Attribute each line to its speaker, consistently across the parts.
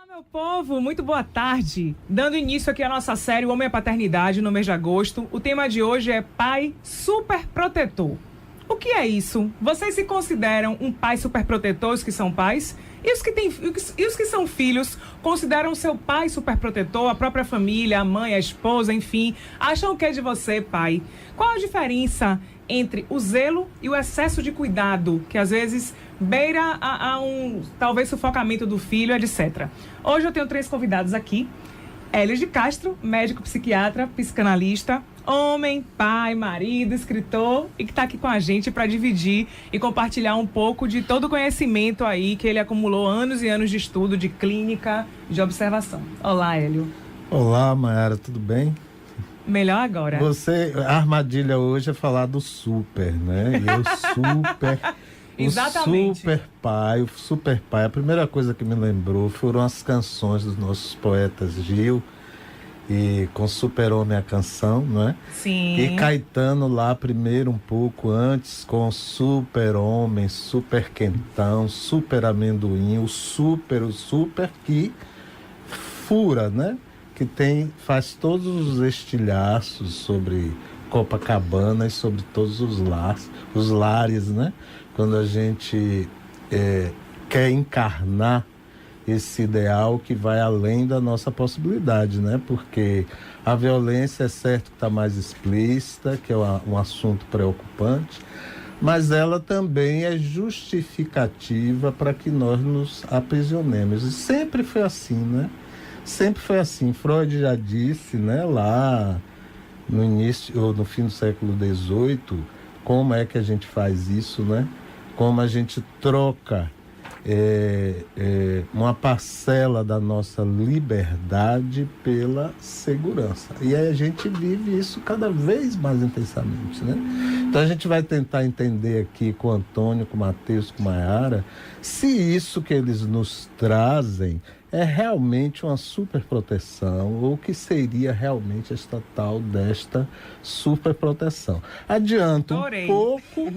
Speaker 1: Olá, meu povo, muito boa tarde. Dando início aqui à nossa série O Homem e a Paternidade no mês de agosto, o tema de hoje é pai superprotetor. O que é isso? Vocês se consideram um pai superprotetor, os que são pais? E os que são filhos consideram seu pai superprotetor, a própria família, a mãe, a esposa, enfim, acham o que é de você, pai? Qual a diferença entre o zelo e o excesso de cuidado, que às vezes beira a um, talvez, sufocamento do filho, etc. Hoje eu tenho 3 convidados aqui. Hélio de Castro, médico psiquiatra, psicanalista, homem, pai, marido, escritor, e que está aqui com a gente para dividir e compartilhar um pouco de todo o conhecimento aí que ele acumulou, anos e anos de estudo, de clínica, de observação. Olá, Hélio.
Speaker 2: Olá, Mayara, tudo bem?
Speaker 1: Melhor agora.
Speaker 2: A armadilha hoje é falar do super, né? E
Speaker 1: Exatamente.
Speaker 2: o super pai. A primeira coisa que me lembrou foram as canções dos nossos poetas Gil e com Super-Homem a canção, não é?
Speaker 1: Sim.
Speaker 2: E Caetano lá primeiro um pouco antes com Super-Homem, Super Quentão, Super Amendoim, o super que fura, né? Que faz todos os estilhaços sobre Copacabana e sobre todos os lares, né? Quando a gente quer encarnar esse ideal que vai além da nossa possibilidade, né? Porque a violência é certo que está mais explícita, que é um assunto preocupante, mas ela também é justificativa para que nós nos aprisionemos. E sempre foi assim, né? Sempre foi assim. Freud já disse, né, lá no início ou no fim do século XVIII, como é que a gente faz isso, né? Como a gente troca uma parcela da nossa liberdade pela segurança. E aí a gente vive isso cada vez mais intensamente, né? Então a gente vai tentar entender aqui com o Antônio, com o Matheus, com a Mayara, se isso que eles nos trazem é realmente uma superproteção ou que seria realmente esta tal desta superproteção. Adianto um pouco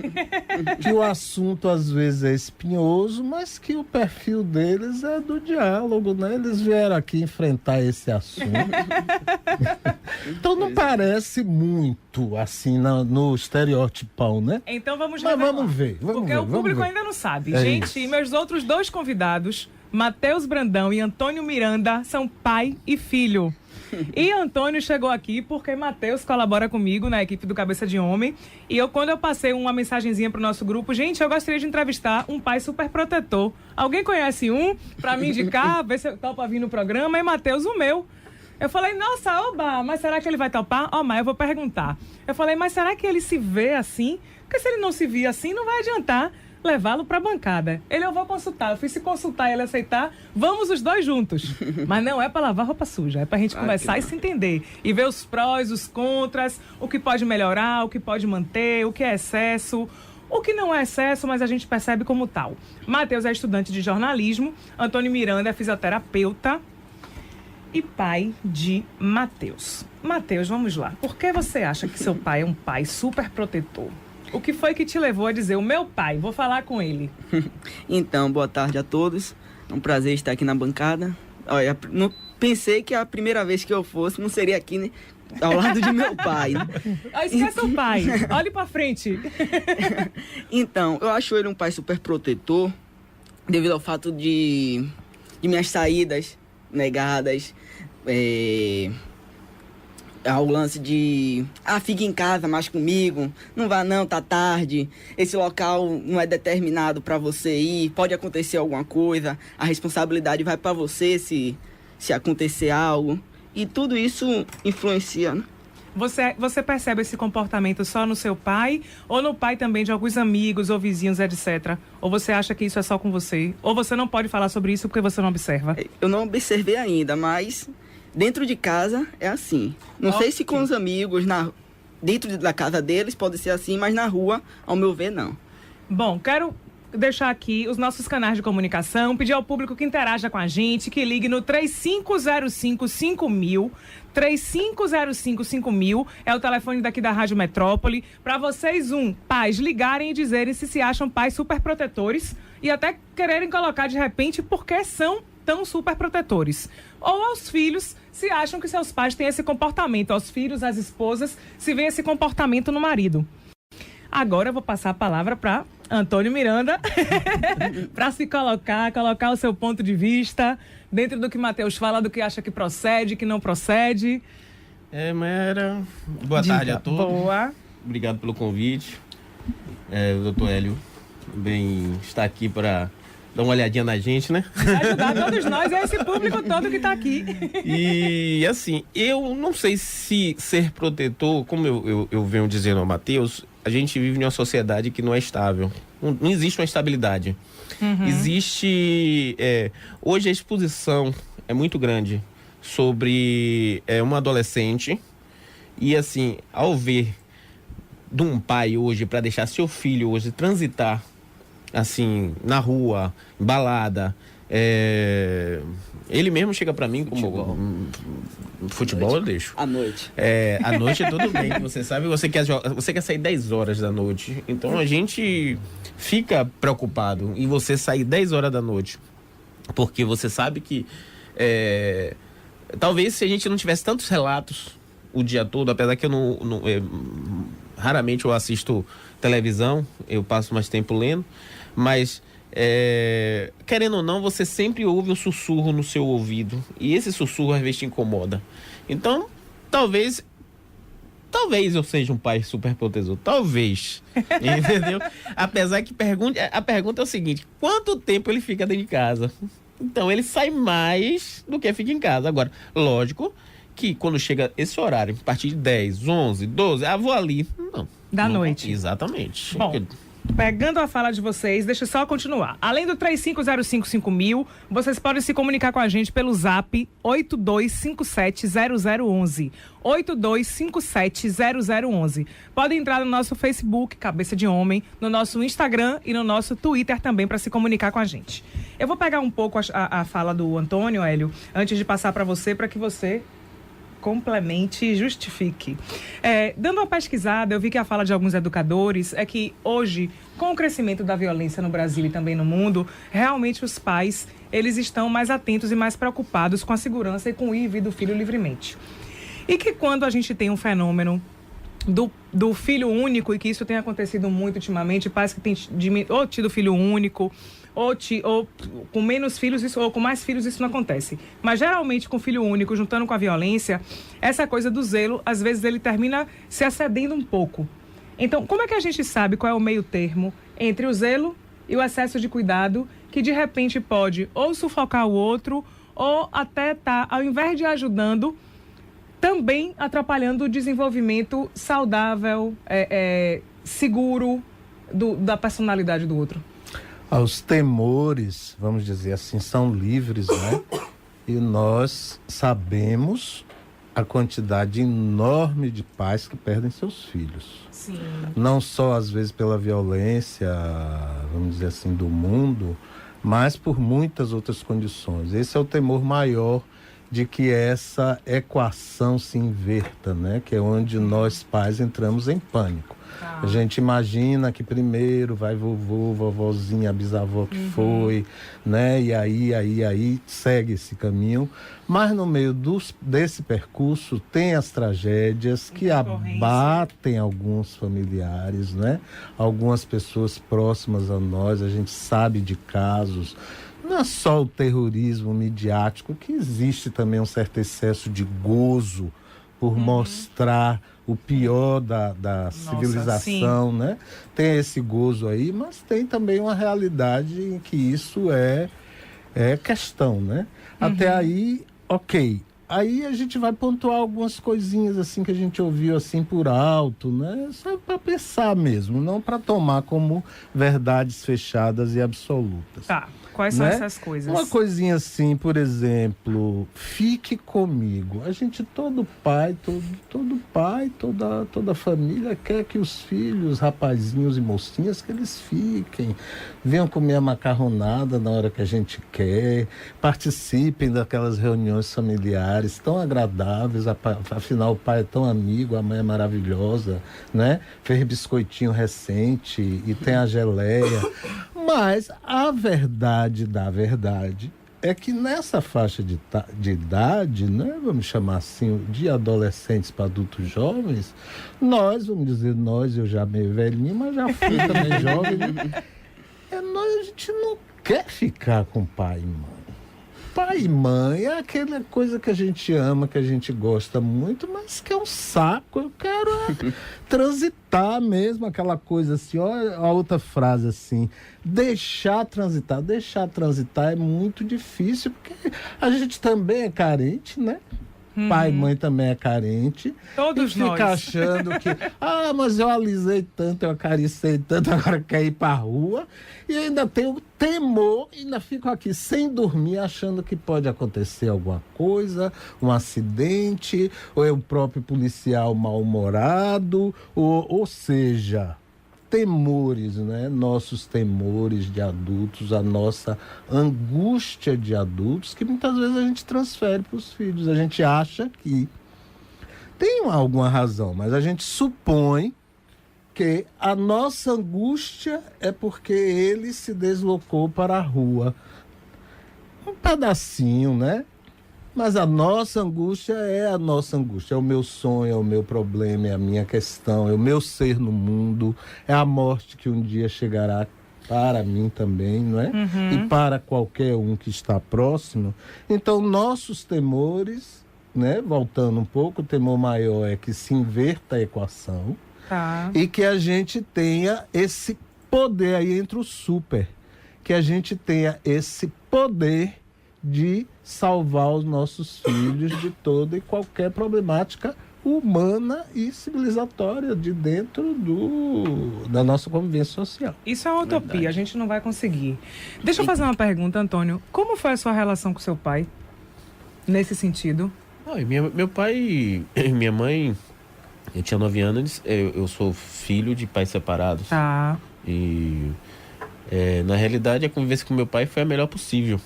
Speaker 2: que o assunto às vezes é espinhoso, mas que o perfil deles é do diálogo, né? Eles vieram aqui enfrentar esse assunto. Então não parece muito assim no estereotipão, né?
Speaker 1: Então vamos
Speaker 2: ver.
Speaker 1: Porque o público ainda não sabe. Gente, e meus outros 2 convidados, Matheus Brandão e Antônio Miranda, são pai e filho. E Antônio chegou aqui porque Matheus colabora comigo na equipe do Cabeça de Homem. E quando eu passei uma mensagenzinha pro nosso grupo, gente, eu gostaria de entrevistar um pai super protetor. Alguém conhece um para me indicar, ver se eu topo vir no programa? E Matheus, o meu. Eu falei, nossa, oba, mas será que ele vai topar? Mas eu vou perguntar. Eu falei, mas será que ele se vê assim? Porque se ele não se vê assim, não vai adiantar levá-lo para a bancada. Eu vou consultar. Eu fui se consultar e ele aceitar, vamos os 2 juntos. Mas não é para lavar roupa suja, é para a gente conversar e se entender. E ver os prós, os contras, o que pode melhorar, o que pode manter, o que é excesso, o que não é excesso, mas a gente percebe como tal. Matheus é estudante de jornalismo, Antônio Miranda é fisioterapeuta e pai de Matheus. Matheus, vamos lá. Por que você acha que seu pai é um pai super protetor? O que foi que te levou a dizer, o meu pai, vou falar com ele?
Speaker 3: Então, boa tarde a todos. É um prazer estar aqui na bancada. Olha, não pensei que a primeira vez que eu fosse não seria aqui, né, ao lado de meu pai. Né?
Speaker 1: Esqueça o pai, olhe pra frente.
Speaker 3: Então, eu acho ele um pai super protetor, devido ao fato de minhas saídas negadas, ao lance de fique em casa mais comigo, não vá não, tá tarde, esse local não é determinado para você ir, pode acontecer alguma coisa, a responsabilidade vai para você se acontecer algo, e tudo isso influencia, né?
Speaker 1: Você percebe esse comportamento só no seu pai ou no pai também de alguns amigos ou vizinhos, etc? Ou você acha que isso é só com você? Ou você não pode falar sobre isso porque você não observa?
Speaker 3: Eu não observei ainda, mas dentro de casa é assim. Não sei se com os amigos, dentro da casa deles pode ser assim, mas na rua, ao meu ver, não.
Speaker 1: Bom, quero deixar aqui os nossos canais de comunicação, pedir ao público que interaja com a gente, que ligue no 3505-5000, 3505-5000, é o telefone daqui da Rádio Metrópole, para vocês, pais, ligarem e dizerem se acham pais super protetores e até quererem colocar de repente porque são tão super protetores. Ou aos filhos, se acham que seus pais têm esse comportamento. Aos filhos, às esposas, se vê esse comportamento no marido. Agora eu vou passar a palavra para Antônio Miranda, para se colocar o seu ponto de vista, dentro do que Matheus fala, do que acha que procede, que não procede.
Speaker 4: Mayara, boa tarde a todos.
Speaker 1: Boa.
Speaker 4: Obrigado pelo convite. O doutor Hélio está aqui para dar uma olhadinha na gente, né?
Speaker 1: Ajudar todos nós, é esse público todo que está aqui.
Speaker 4: E assim, eu não sei se ser protetor, como eu venho dizendo ao Matheus, a gente vive em uma sociedade que não é estável. Não existe uma estabilidade. Existe... hoje a exposição é muito grande sobre uma adolescente. E assim, ao ver de um pai hoje para deixar seu filho hoje transitar assim, na rua, em balada, ele mesmo chega para mim como futebol eu deixo.
Speaker 3: À noite.
Speaker 4: À noite é tudo bem, você sabe, você quer sair 10 horas da noite, então a gente fica preocupado em você sair 10 horas da noite, porque você sabe que talvez se a gente não tivesse tantos relatos o dia todo, apesar que eu raramente eu assisto televisão, eu passo mais tempo lendo, mas querendo ou não, você sempre ouve um sussurro no seu ouvido, e esse sussurro às vezes te incomoda. Então, talvez eu seja um pai super protetor, talvez, entendeu? Apesar que a pergunta é o seguinte: quanto tempo ele fica dentro de casa? Então, ele sai mais do que fica em casa. Agora, lógico que quando chega esse horário, a partir de 10, 11, 12, vou ali. Não.
Speaker 1: Da noite.
Speaker 4: Exatamente.
Speaker 1: Bom, pegando a fala de vocês, deixa eu só continuar. Além do 35055000, vocês podem se comunicar com a gente pelo zap 82570011. 82570011. Podem entrar no nosso Facebook, Cabeça de Homem, no nosso Instagram e no nosso Twitter também para se comunicar com a gente. Eu vou pegar um pouco a fala do Antônio, Hélio, antes de passar para você, para que você complemente e justifique. Dando uma pesquisada, eu vi que a fala de alguns educadores é que hoje, com o crescimento da violência no Brasil e também no mundo, realmente os pais, eles estão mais atentos e mais preocupados com a segurança e com o ir e vir do filho livremente. E que quando a gente tem um fenômeno do filho único, e que isso tem acontecido muito ultimamente, pais que têm ou tido filho único, ou com menos filhos, ou com mais filhos, isso não acontece. Mas geralmente com filho único, juntando com a violência, essa coisa do zelo, às vezes ele termina se excedendo um pouco. Então, como é que a gente sabe qual é o meio termo entre o zelo e o excesso de cuidado, que de repente pode ou sufocar o outro, ou até ao invés de ajudando, também atrapalhando o desenvolvimento saudável, seguro da personalidade do outro?
Speaker 2: Os temores, vamos dizer assim, são livres, né? E nós sabemos a quantidade enorme de pais que perdem seus filhos.
Speaker 1: Sim.
Speaker 2: Não só, às vezes, pela violência, vamos dizer assim, do mundo, mas por muitas outras condições. Esse é o temor maior de que essa equação se inverta, né? Que é onde nós pais entramos em pânico. A gente imagina que primeiro vai vovô, vovozinha, bisavó que foi, né? E aí segue esse caminho. Mas no meio desse percurso tem as tragédias que abatem alguns familiares, né? Algumas pessoas próximas a nós, a gente sabe de casos. Não é só o terrorismo midiático, que existe também um certo excesso de gozo por mostrar o pior da civilização, né? Tem esse gozo aí, mas tem também uma realidade em que isso é questão, né? Até aí, ok. Aí a gente vai pontuar algumas coisinhas assim que a gente ouviu assim por alto, né? Só para pensar mesmo, não para tomar como verdades fechadas e absolutas.
Speaker 1: Tá. Quais são essas coisas?
Speaker 2: Uma coisinha assim, por exemplo, fique comigo. A gente, todo pai, toda família quer que os filhos, rapazinhos e mocinhas, que eles fiquem, venham comer a macarronada na hora que a gente quer, participem daquelas reuniões familiares tão agradáveis, afinal o pai é tão amigo, a mãe é maravilhosa, né? Fez biscoitinho recente e tem a geleia. Mas a verdade da verdade é que nessa faixa de idade, né, vamos chamar assim, de adolescentes para adultos jovens, nós, vamos dizer nós, eu já meio velhinho, mas já fui também jovem, a gente não quer ficar com pai e mãe. Pai e mãe é aquela coisa que a gente ama, que a gente gosta muito, mas que é um saco. Eu quero transitar mesmo, aquela coisa assim. Olha a outra frase assim, deixar transitar. Deixar transitar é muito difícil, porque a gente também é carente, né? Pai e mãe também é carente.
Speaker 1: Todos
Speaker 2: e fica
Speaker 1: nós.
Speaker 2: achando que, mas eu alisei tanto, eu acariciei tanto, agora quer ir pra rua. E ainda tenho temor, ainda fico aqui sem dormir, achando que pode acontecer alguma coisa, um acidente, ou é o próprio policial mal-humorado, ou seja, temores, né? Nossos temores de adultos, a nossa angústia de adultos, que muitas vezes a gente transfere para os filhos. A gente acha que tem alguma razão, mas a gente supõe que a nossa angústia é porque ele se deslocou para a rua. Um pedacinho, né? Mas a nossa angústia é a nossa angústia, é o meu sonho, é o meu problema, é a minha questão, é o meu ser no mundo, é a morte que um dia chegará para mim também, não é? E para qualquer um que está próximo. Então, nossos temores, né? Voltando um pouco, o temor maior é que se inverta a equação e que a gente tenha esse poder, aí entra o super, que a gente tenha esse poder de salvar os nossos filhos de toda e qualquer problemática humana e civilizatória de dentro da nossa convivência social.
Speaker 1: Isso é uma utopia, a gente não vai conseguir. Deixa eu fazer uma pergunta, Antônio. Como foi a sua relação com seu pai, nesse sentido?
Speaker 4: Meu pai e minha mãe, eu tinha 9 anos, eu sou filho de pais separados.
Speaker 1: Tá.
Speaker 4: E, na realidade, a convivência com meu pai foi a melhor possível.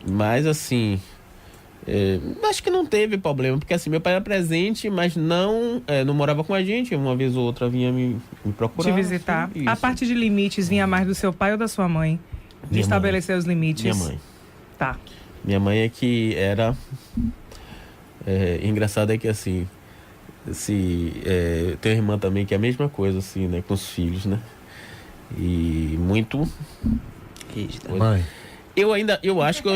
Speaker 4: Mas assim, acho que não teve problema, porque assim, meu pai era presente, mas não morava com a gente. Uma vez ou outra vinha me procurar.
Speaker 1: Te visitar.
Speaker 4: Assim,
Speaker 1: A parte de limites vinha mais do seu pai ou da sua mãe? De
Speaker 4: Minha
Speaker 1: estabelecer
Speaker 4: mãe.
Speaker 1: os limites?
Speaker 4: Minha mãe.
Speaker 1: Tá.
Speaker 4: Minha mãe é que era... engraçado é que assim, tem uma irmã também que é a mesma coisa, assim, né, com os filhos, né? E muito...
Speaker 2: Mãe.
Speaker 4: Eu acho que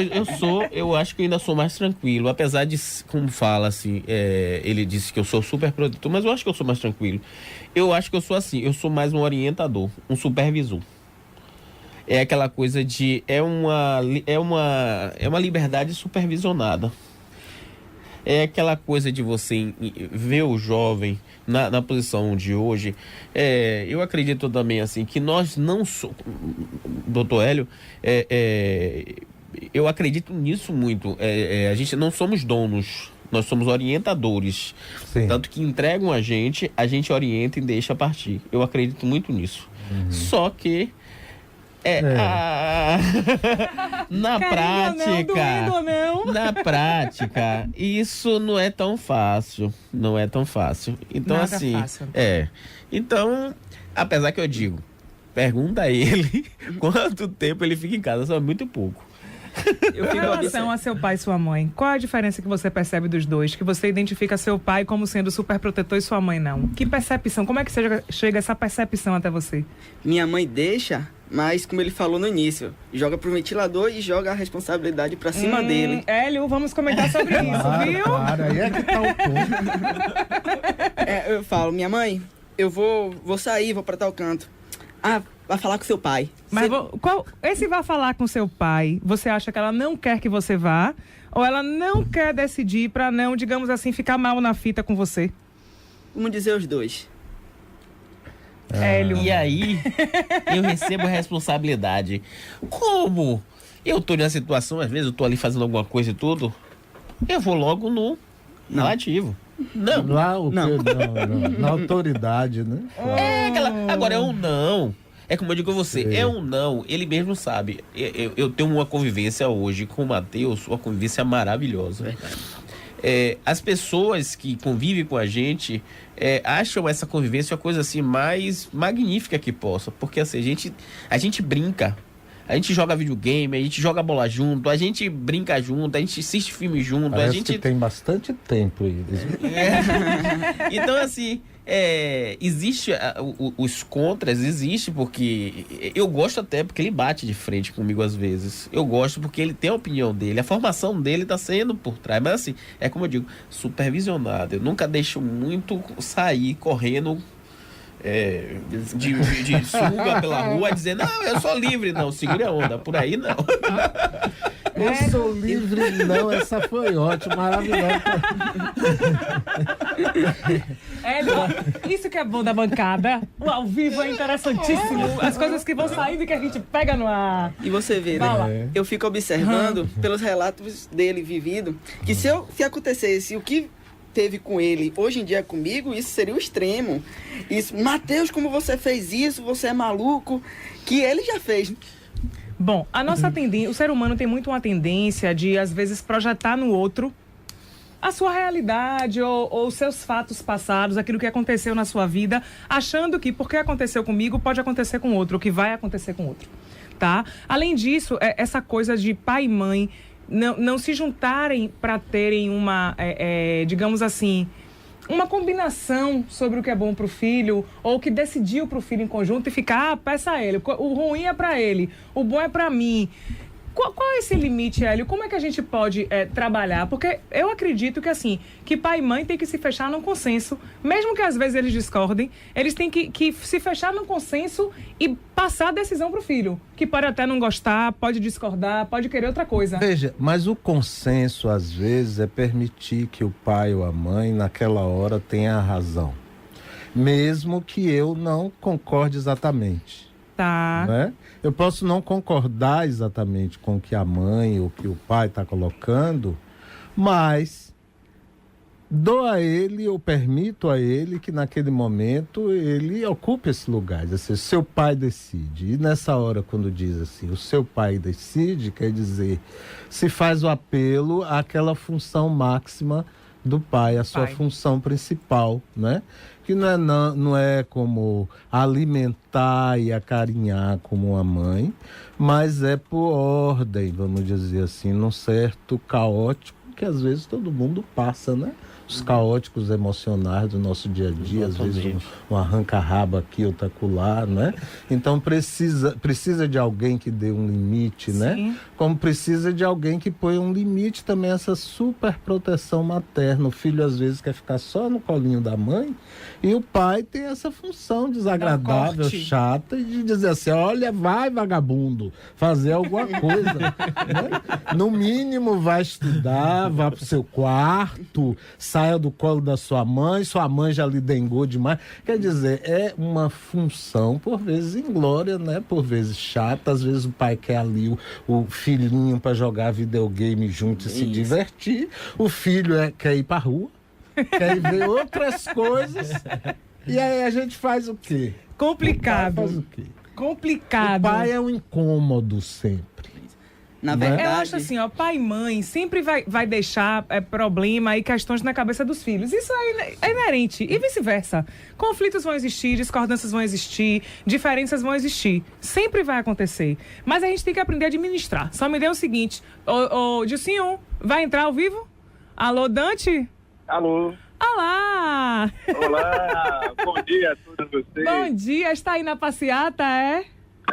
Speaker 4: eu acho que eu ainda sou mais tranquilo, apesar de, como fala assim, ele disse que eu sou super protetor, mas eu acho que eu sou mais tranquilo. Eu acho que eu sou assim, eu sou mais um orientador, um supervisor. É aquela coisa de, é uma liberdade supervisionada. É aquela coisa de você ver o jovem na posição de hoje. Eu acredito também assim que nós não somos, doutor Hélio, eu acredito nisso muito. A gente não somos donos, nós somos orientadores.
Speaker 2: Sim.
Speaker 4: Tanto que entregam a gente orienta e deixa partir. Eu acredito muito nisso. Só que na prática, isso não é tão fácil. Não é tão fácil. Então,
Speaker 1: Nada
Speaker 4: assim.
Speaker 1: fácil.
Speaker 4: Então, apesar que eu digo, pergunta a ele quanto tempo ele fica em casa, só é muito pouco.
Speaker 3: Eu
Speaker 1: Com
Speaker 3: fico
Speaker 1: relação a seu pai e sua mãe, qual a diferença que você percebe dos dois? Que você identifica seu pai como sendo super protetor e sua mãe não? Que percepção? Como é que chega essa percepção até você?
Speaker 3: Minha mãe deixa, mas como ele falou no início, joga pro ventilador e joga a responsabilidade pra cima dele.
Speaker 1: Hélio, vamos comentar sobre isso, viu?
Speaker 2: Claro, aí é que tá o ponto.
Speaker 3: Eu falo, minha mãe, eu vou sair, vou pra tal canto. Vai falar com seu pai.
Speaker 1: Mas esse vai falar com seu pai, você acha que ela não quer que você vá? Ou ela não quer decidir pra não, digamos assim, ficar mal na fita com você?
Speaker 3: Vamos dizer os dois.
Speaker 1: Hélio.
Speaker 4: E aí, eu recebo a responsabilidade. Como eu tô numa situação, às vezes eu tô ali fazendo alguma coisa e tudo, eu vou logo no relativo. Não.
Speaker 2: Lá o
Speaker 3: Não.
Speaker 2: quê? Não. Na autoridade, né?
Speaker 4: Agora é um não. É como eu digo a você, é um não. Ele mesmo sabe. Eu tenho uma convivência hoje com o Matheus, uma convivência maravilhosa. As pessoas que convivem com a gente acham essa convivência uma coisa assim mais magnífica que possa. Porque assim, a gente brinca. A gente joga videogame, a gente joga bola junto, a gente brinca junto, a gente assiste filme junto.
Speaker 2: Parece
Speaker 4: a gente
Speaker 2: que tem bastante tempo eles.
Speaker 4: Então, assim, existe os contras, existe porque eu gosto até porque ele bate de frente comigo às vezes. Eu gosto porque ele tem a opinião dele, a formação dele tá sendo por trás. Mas assim, é como eu digo, supervisionado. Eu nunca deixo muito sair correndo de sunga pela rua dizendo, não, eu sou livre. Não, segure a onda, por aí não.
Speaker 2: Eu sou livre, não, essa foi ótima, maravilhosa.
Speaker 1: Isso que é bom da bancada. O ao vivo é interessantíssimo. As coisas que vão saindo e que a gente pega no ar.
Speaker 3: E você vê, né? Eu fico observando pelos relatos dele vivido, que se acontecesse o que teve com ele hoje em dia comigo, isso seria o extremo. Isso, Matheus, como você fez isso? Você é maluco? Que ele já fez.
Speaker 1: Bom, a nossa tendência, o ser humano tem muito uma tendência de, às vezes, projetar no outro a sua realidade ou seus fatos passados, aquilo que aconteceu na sua vida, achando que porque aconteceu comigo, pode acontecer com outro, ou que vai acontecer com outro, tá? Além disso, essa coisa de pai e mãe não se juntarem para terem uma, digamos assim, uma combinação sobre o que é bom para o filho, ou que decidiu para o filho em conjunto e ficar, peça a ele, o ruim é para ele, o bom é para mim. Qual é esse limite, Hélio? Como é que a gente pode trabalhar? Porque eu acredito que, assim, que pai e mãe têm que se fechar num consenso, mesmo que às vezes eles discordem, eles têm que se fechar num consenso e passar a decisão pro filho, que pode até não gostar, pode discordar, pode querer outra coisa.
Speaker 2: Veja, mas o consenso, às vezes, é permitir que o pai ou a mãe, naquela hora, tenha a razão. Mesmo que eu não concorde exatamente.
Speaker 1: Tá.
Speaker 2: Né? Eu posso não concordar exatamente com o que a mãe ou que o pai está colocando, mas dou a ele ou permito a ele que naquele momento ele ocupe esse lugar. Assim, seu pai decide. E nessa hora, quando diz assim, o seu pai decide, quer dizer, se faz o apelo àquela função máxima do pai, a sua função principal, né? Que não é como alimentar e acarinhar como a mãe, mas é por ordem, vamos dizer assim, num certo caótico que às vezes todo mundo passa, né? Os caóticos emocionais do nosso dia a dia, às vezes um arranca-raba aqui, outro acolá, né? Então precisa de alguém que dê um limite, né? Como precisa de alguém que põe um limite também, essa super proteção materna. O filho às vezes quer ficar só no colinho da mãe e o pai tem essa função desagradável, chata, de dizer assim, olha, vai vagabundo, fazer alguma coisa. Né? No mínimo vai estudar, vá pro seu quarto, saia do colo da sua mãe já lhe dengou demais. Quer dizer, é uma função, por vezes inglória, né? Por vezes chata, às vezes o pai quer ali o filhinho para jogar videogame junto e se divertir, o filho quer ir pra rua, quer ir ver outras coisas, e aí a gente faz o quê?
Speaker 1: Complicado.
Speaker 2: Faz o quê?
Speaker 1: Complicado.
Speaker 2: O pai é um incômodo sempre.
Speaker 3: Na verdade...
Speaker 1: Eu acho assim, pai e mãe sempre vai deixar problema e questões na cabeça dos filhos. Isso é inerente. E vice-versa. Conflitos vão existir, discordâncias vão existir, diferenças vão existir. Sempre vai acontecer. Mas a gente tem que aprender a administrar. Só me dê o seguinte, Dilcinho, vai entrar ao vivo? Alô, Dante?
Speaker 5: Alô.
Speaker 1: Olá!
Speaker 5: Olá, bom dia a todos vocês.
Speaker 1: Bom dia, está aí na passeata, é?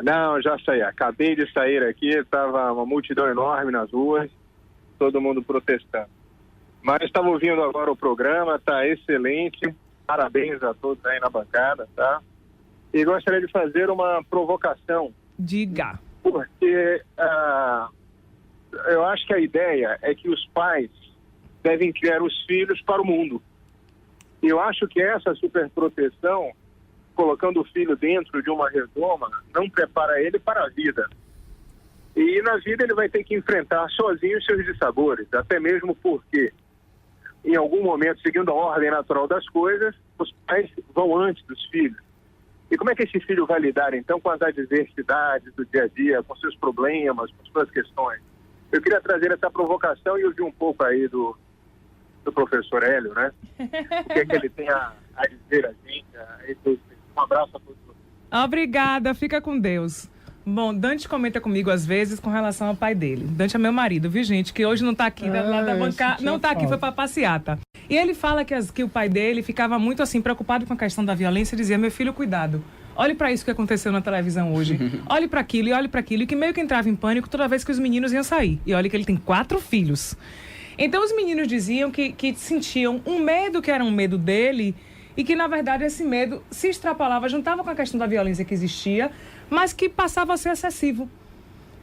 Speaker 5: Não, já saí. Acabei de sair aqui, estava uma multidão enorme nas ruas, todo mundo protestando. Mas estava ouvindo agora o programa, tá excelente. Parabéns a todos aí na bancada, tá? E gostaria de fazer uma provocação.
Speaker 1: Diga.
Speaker 5: Porque eu acho que a ideia é que os pais devem criar os filhos para o mundo. E eu acho que essa superproteção, colocando o filho dentro de uma redoma, não prepara ele para a vida. E na vida ele vai ter que enfrentar sozinho os seus dissabores, até mesmo porque, em algum momento, seguindo a ordem natural das coisas, os pais vão antes dos filhos. E como é que esse filho vai lidar, então, com as adversidades do dia a dia, com seus problemas, com suas questões? Eu queria trazer essa provocação e ouvir um pouco aí do professor Hélio, né? O que é que ele tem a dizer a gente, Um abraço a todos vocês.
Speaker 1: Obrigada, fica com Deus. Bom, Dante comenta comigo às vezes com relação ao pai dele. Dante é meu marido, viu, gente? Que hoje não tá aqui lá da bancada, não tá aqui, foi pra passeata. E ele fala que o pai dele ficava muito assim, preocupado com a questão da violência e dizia: meu filho, cuidado. Olhe para isso que aconteceu na televisão hoje. Olhe para aquilo e olhe para aquilo. E que meio que entrava em pânico toda vez que os meninos iam sair. E olha que ele tem 4 filhos. Então os meninos diziam que sentiam um medo que era um medo dele e que, na verdade, esse medo se extrapolava, juntava com a questão da violência que existia, mas que passava a ser excessivo.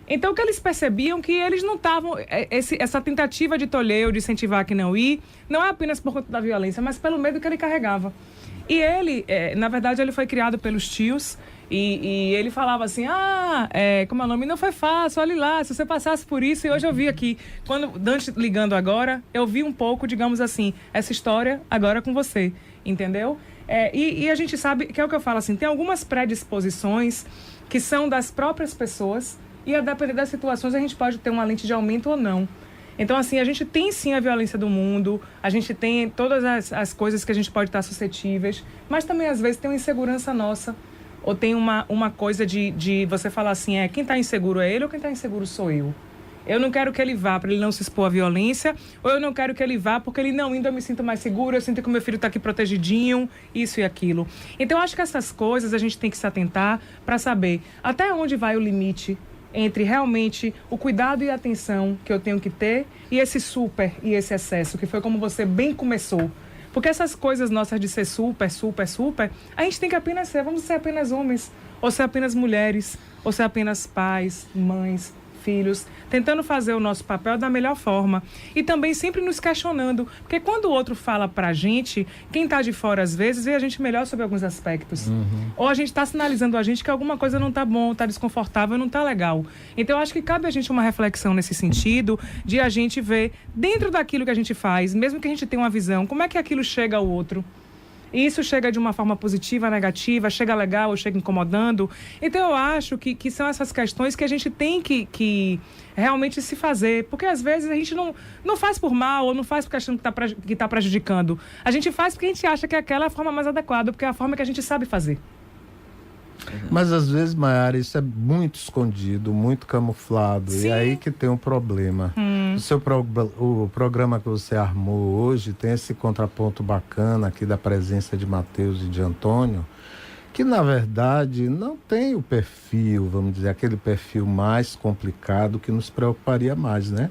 Speaker 1: Então, o que eles percebiam que eles não estavam... Essa tentativa de tolher ou de incentivar que não ir, não é apenas por conta da violência, mas pelo medo que ele carregava. E ele, na verdade, ele foi criado pelos tios e ele falava assim, como é o nome? Não foi fácil, olha lá, se você passasse por isso. E hoje eu vi aqui, quando Dante ligando agora, eu vi um pouco, digamos assim, essa história agora com você, entendeu? E a gente sabe, que é o que eu falo assim, tem algumas predisposições que são das próprias pessoas e a depender das situações a gente pode ter uma lente de aumento ou não. Então, assim, a gente tem sim a violência do mundo, a gente tem todas as coisas que a gente pode estar suscetíveis, mas também às vezes tem uma insegurança nossa, ou tem uma coisa de você falar assim, quem está inseguro é ele ou quem está inseguro sou eu. Eu não quero que ele vá para ele não se expor à violência, ou eu não quero que ele vá porque ele não indo eu me sinto mais seguro, eu sinto que o meu filho está aqui protegidinho, isso e aquilo. Então, eu acho que essas coisas a gente tem que se atentar para saber até onde vai o limite entre realmente o cuidado e a atenção que eu tenho que ter e esse super e esse excesso, que foi como você bem começou. Porque essas coisas nossas de ser super, super, super, a gente tem que apenas ser, vamos ser apenas homens, ou ser apenas mulheres, ou ser apenas pais, mães, filhos, tentando fazer o nosso papel da melhor forma. E também sempre nos questionando, porque quando o outro fala pra gente, quem tá de fora às vezes vê a gente melhor sobre alguns aspectos. Ou a gente tá sinalizando a gente que alguma coisa não tá bom, tá desconfortável, não tá legal. Então eu acho que cabe a gente uma reflexão nesse sentido, de a gente ver dentro daquilo que a gente faz, mesmo que a gente tenha uma visão, como é que aquilo chega ao outro. E isso chega de uma forma positiva, negativa, chega legal ou chega incomodando. Então, eu acho que são essas questões que a gente tem que realmente se fazer. Porque, às vezes, a gente não faz por mal ou não faz porque achando que está prejudicando. A gente faz porque a gente acha que aquela é a forma mais adequada, porque é a forma que a gente sabe fazer.
Speaker 2: Mas às vezes, Maiara, isso é muito escondido, muito camuflado.
Speaker 1: Sim.
Speaker 2: E aí que tem um problema. O programa que você armou hoje tem esse contraponto bacana aqui da presença de Mateus e de Antônio, que na verdade não tem o perfil, vamos dizer, aquele perfil mais complicado que nos preocuparia mais, né?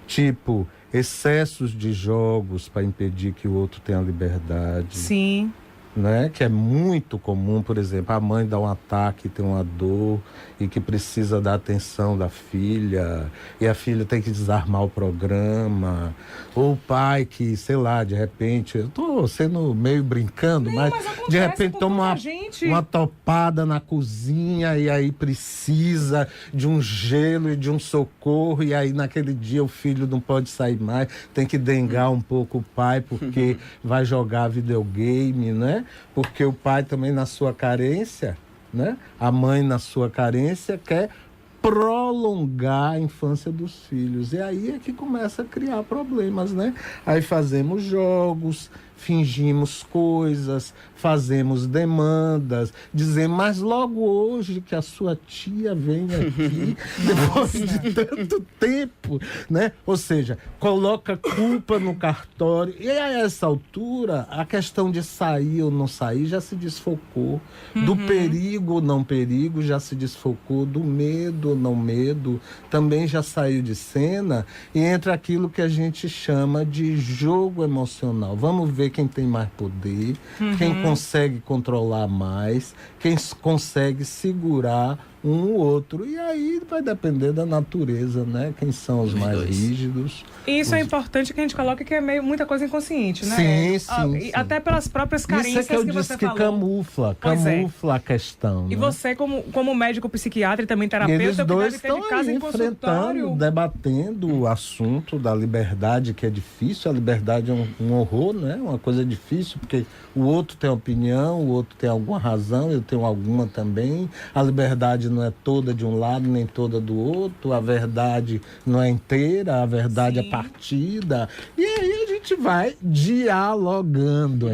Speaker 2: Tipo, excessos de jogos para impedir que o outro tenha liberdade.
Speaker 1: Sim.
Speaker 2: Né? Que é muito comum, por exemplo, a mãe dá um ataque, tem uma dor e que precisa da atenção da filha, e a filha tem que desarmar o programa, ou o pai que, sei lá, de repente, eu tô sendo meio brincando, mas de repente toma uma topada na cozinha e aí precisa de um gelo e de um socorro, e aí naquele dia o filho não pode sair mais, tem que dengar um pouco o pai porque vai jogar videogame, né? Porque o pai também na sua carência, né? A mãe na sua carência quer prolongar a infância dos filhos. E aí é que começa a criar problemas, né? Aí fazemos jogos, fingimos coisas, fazemos demandas, dizemos, mas logo hoje que a sua tia vem aqui, depois de tanto tempo, né? Ou seja, coloca culpa no cartório. E a essa altura, a questão de sair ou não sair já se desfocou. Do perigo ou não perigo já se desfocou. Do medo ou não medo também já saiu de cena. E entra aquilo que a gente chama de jogo emocional. Vamos ver quem tem mais poder, quem consegue controlar mais, quem consegue segurar um ou outro. E aí vai depender da natureza, né? Quem são os mais rígidos.
Speaker 1: E isso é importante que a gente coloque, que é meio muita coisa inconsciente, né?
Speaker 2: Sim.
Speaker 1: Até pelas próprias carências
Speaker 2: isso é que eu
Speaker 1: você
Speaker 2: disse que
Speaker 1: falou.
Speaker 2: camufla a questão.
Speaker 1: E
Speaker 2: né?
Speaker 1: você, como médico psiquiatra e também terapeuta,
Speaker 2: eles dois
Speaker 1: que deve ter de casa em consultório.
Speaker 2: enfrentando, debatendo o assunto da liberdade, que é difícil. A liberdade é um horror, né? Uma coisa difícil, porque o outro tem opinião, o outro tem alguma razão, eu tenho alguma também. A liberdade não é toda de um lado, nem toda do outro. A verdade não é inteira, a verdade é partida. E aí a gente gente vai dialogando.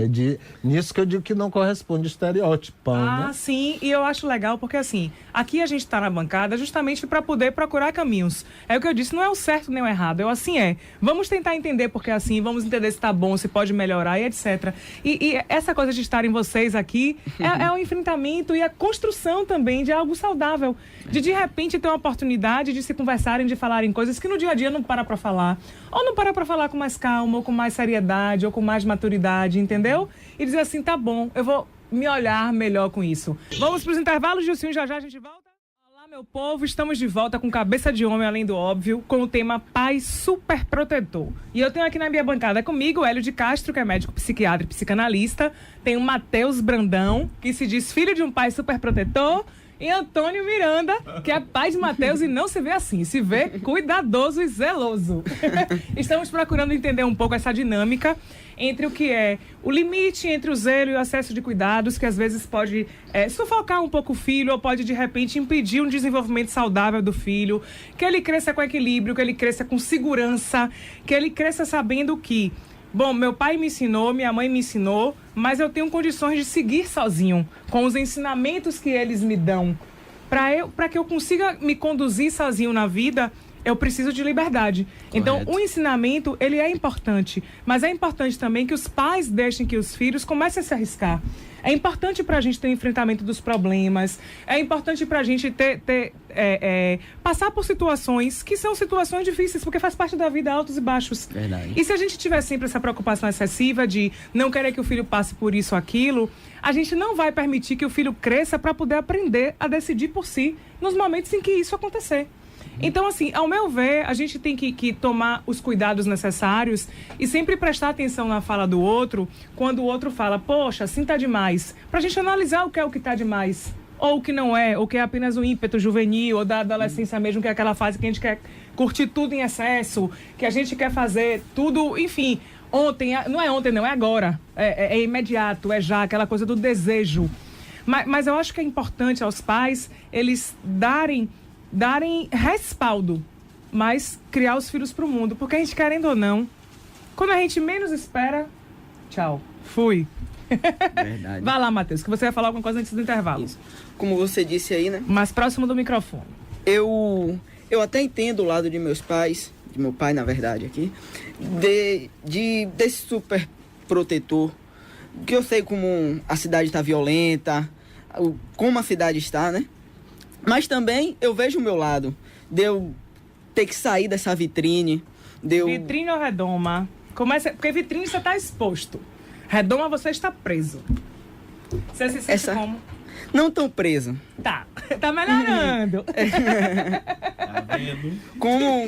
Speaker 2: Nisso que eu digo que não corresponde estereótipo, né?
Speaker 1: Sim, e eu acho legal porque assim, aqui a gente tá na bancada justamente para poder procurar caminhos. É o que eu disse, não é o certo nem o errado, assim é. Vamos tentar entender porque é assim, vamos entender se tá bom, se pode melhorar e etc. E essa coisa de estarem vocês aqui é o enfrentamento e a construção também de algo saudável. De repente ter uma oportunidade de se conversarem, de falarem coisas que no dia a dia não para falar. Ou não para falar com mais calma, ou com mais seriedade, ou com mais maturidade, entendeu? E dizer assim, tá bom, eu vou me olhar melhor com isso. Vamos para os intervalos, Gilcinho, já a gente volta. Olá, meu povo, estamos de volta com Cabeça de Homem, além do óbvio, com o tema Pai Super Protetor. E eu tenho aqui na minha bancada comigo o Hélio de Castro, que é médico psiquiatra e psicanalista. Tem o Matheus Brandão, que se diz filho de um pai super protetor. E Antônio Miranda, que é pai de Matheus e não se vê assim, se vê cuidadoso e zeloso. Estamos procurando entender um pouco essa dinâmica entre o que é o limite entre o zelo e o excesso de cuidados, que às vezes pode sufocar um pouco o filho ou pode, de repente, impedir um desenvolvimento saudável do filho, que ele cresça com equilíbrio, que ele cresça com segurança, que ele cresça sabendo que bom, meu pai me ensinou, minha mãe me ensinou, mas eu tenho condições de seguir sozinho, com os ensinamentos que eles me dão. Para que eu consiga me conduzir sozinho na vida, eu preciso de liberdade. Correto. Então, o ensinamento, ele é importante, mas é importante também que os pais deixem que os filhos comecem a se arriscar. É importante para a gente ter enfrentamento dos problemas, é importante para a gente passar por situações que são situações difíceis, porque faz parte da vida, altos e baixos.
Speaker 3: Verdade.
Speaker 1: E se a gente tiver sempre essa preocupação excessiva de não querer que o filho passe por isso ou aquilo, a gente não vai permitir que o filho cresça para poder aprender a decidir por si nos momentos em que isso acontecer. Então, assim, ao meu ver, a gente tem que tomar os cuidados necessários e sempre prestar atenção na fala do outro quando o outro fala, poxa, assim tá demais. Pra gente analisar o que é o que tá demais. Ou o que não é, ou que é apenas um ímpeto juvenil, ou da adolescência mesmo, que é aquela fase que a gente quer curtir tudo em excesso, que a gente quer fazer tudo, enfim, ontem, não é ontem não, é agora. É imediato, é já, aquela coisa do desejo. Mas eu acho que é importante aos pais, eles darem respaldo, mas criar os filhos para o mundo. Porque a gente, querendo ou não, quando a gente menos espera, tchau, fui.
Speaker 3: Verdade.
Speaker 1: Vai lá, Matheus, que você vai falar alguma coisa antes do intervalo.
Speaker 3: Isso. Como você disse aí, né?
Speaker 1: Mais próximo do microfone.
Speaker 3: Eu até entendo o lado de meus pais, de meu pai, na verdade, aqui, desse super protetor, que eu sei como a cidade está violenta, como a cidade está, né? Mas também eu vejo o meu lado, de eu ter que sair dessa vitrine.
Speaker 1: Vitrine ou redoma? Porque vitrine você está exposto. Redoma você está preso. Você se sente como?
Speaker 3: Não tão preso.
Speaker 1: Tá melhorando.
Speaker 4: Tá vendo?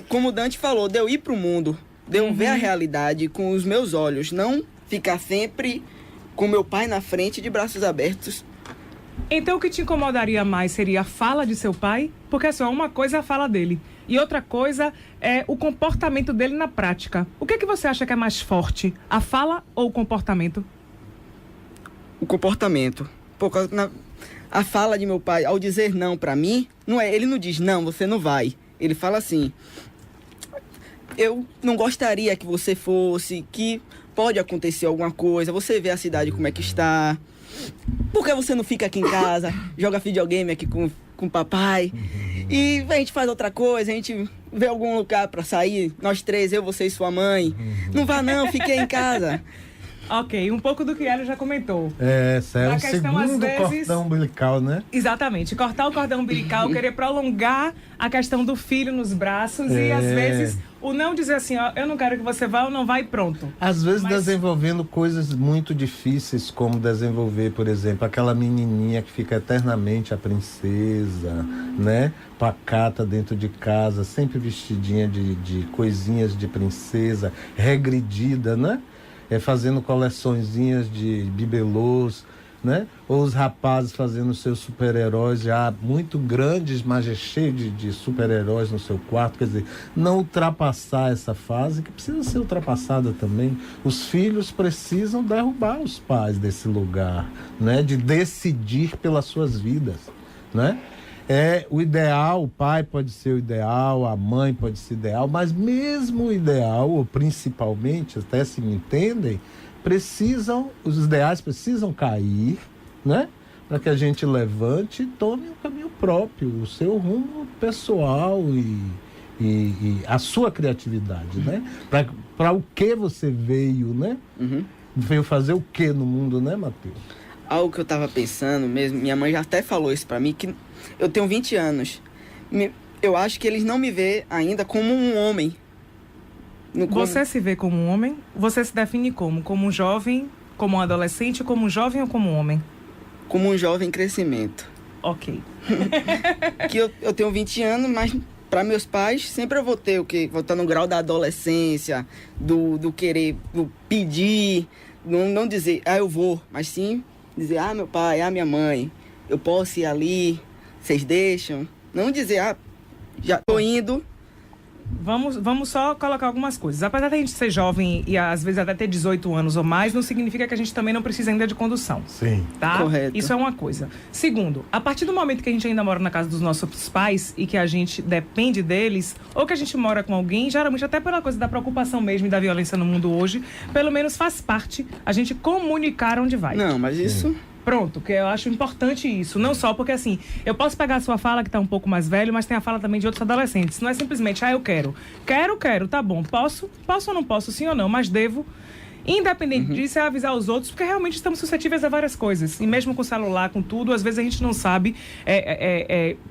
Speaker 3: Como o Dante falou, de eu ir pro mundo, de eu ver a realidade com os meus olhos, não ficar sempre com meu pai na frente de braços abertos.
Speaker 1: Então o que te incomodaria mais seria a fala de seu pai? Porque assim, uma coisa é a fala dele e outra coisa é o comportamento dele na prática. O que você acha que é mais forte? A fala ou o comportamento?
Speaker 3: O comportamento. A fala de meu pai, ao dizer não pra mim, ele não diz não, você não vai. Ele fala assim, eu não gostaria que você fosse, que pode acontecer alguma coisa, você vê a cidade como é que está. Por que você não fica aqui em casa, joga videogame aqui com o papai? E a gente faz outra coisa, a gente vê algum lugar pra sair, nós três, eu, você e sua mãe. Não vá não, fique aí em casa.
Speaker 1: Ok, um pouco do que ela já comentou.
Speaker 2: Essa é o segundo cordão umbilical, né?
Speaker 1: Exatamente, cortar o cordão umbilical, querer prolongar a questão do filho nos braços e às vezes o não dizer assim, ó, eu não quero que você vá ou não vai e pronto.
Speaker 2: Às vezes desenvolvendo coisas muito difíceis, como desenvolver, por exemplo, aquela menininha que fica eternamente a princesa, né? Pacata dentro de casa, sempre vestidinha de coisinhas de princesa, regredida, né? Fazendo coleçõezinhas de bibelôs, né? Ou os rapazes fazendo seus super-heróis já muito grandes, mas cheios de super-heróis no seu quarto. Quer dizer, não ultrapassar essa fase, que precisa ser ultrapassada também. Os filhos precisam derrubar os pais desse lugar, né? De decidir pelas suas vidas, né? O ideal, o pai pode ser o ideal, a mãe pode ser ideal, mas mesmo o ideal, ou principalmente, até se me entendem, os ideais precisam cair, né? Para que a gente levante e tome um caminho próprio, o seu rumo pessoal e a sua criatividade, né? Para o que você veio, né? Veio fazer o que no mundo, né, Matheus?
Speaker 3: Algo que eu tava pensando mesmo, minha mãe já até falou isso pra mim, que eu tenho 20 anos. Eu acho que eles não me vê ainda como um homem.
Speaker 1: Você se vê como um homem? Você se define como? Como um jovem, como um adolescente, como um jovem ou como um homem?
Speaker 3: Como um jovem em crescimento.
Speaker 1: Ok.
Speaker 3: Que eu tenho 20 anos, mas para meus pais sempre eu vou ter o quê? Vou estar no grau da adolescência, do querer, do pedir, não dizer, eu vou, mas sim dizer, meu pai, minha mãe, eu posso ir ali, vocês deixam? Não dizer, já tô indo.
Speaker 1: Vamos só colocar algumas coisas. Apesar de a gente ser jovem e às vezes até ter 18 anos ou mais, não significa que a gente também não precisa ainda de condução.
Speaker 2: Sim.
Speaker 1: Tá?
Speaker 3: Correto.
Speaker 1: Isso é uma coisa. Segundo, a partir do momento que a gente ainda mora na casa dos nossos pais e que a gente depende deles, ou que a gente mora com alguém, geralmente até pela coisa da preocupação mesmo e da violência no mundo hoje, pelo menos faz parte a gente comunicar onde vai.
Speaker 3: Não, mas isso...
Speaker 1: Pronto, que eu acho importante isso. Não só porque, assim, eu posso pegar a sua fala, que tá um pouco mais velho, mas tem a fala também de outros adolescentes. Não é simplesmente, eu quero. Quero, tá bom. Posso ou não posso, sim ou não, mas devo. Independente disso, é avisar os outros, porque realmente estamos suscetíveis a várias coisas. E mesmo com o celular, com tudo, às vezes a gente não sabe.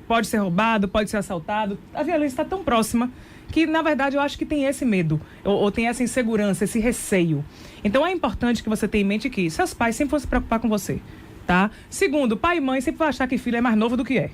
Speaker 1: Pode ser roubado, pode ser assaltado. A violência está tão próxima que, na verdade, eu acho que tem esse medo, ou tem essa insegurança, esse receio. Então, é importante que você tenha em mente que seus pais sempre vão se preocupar com você. Tá? Segundo, pai e mãe sempre vão achar que filho é mais novo do que é.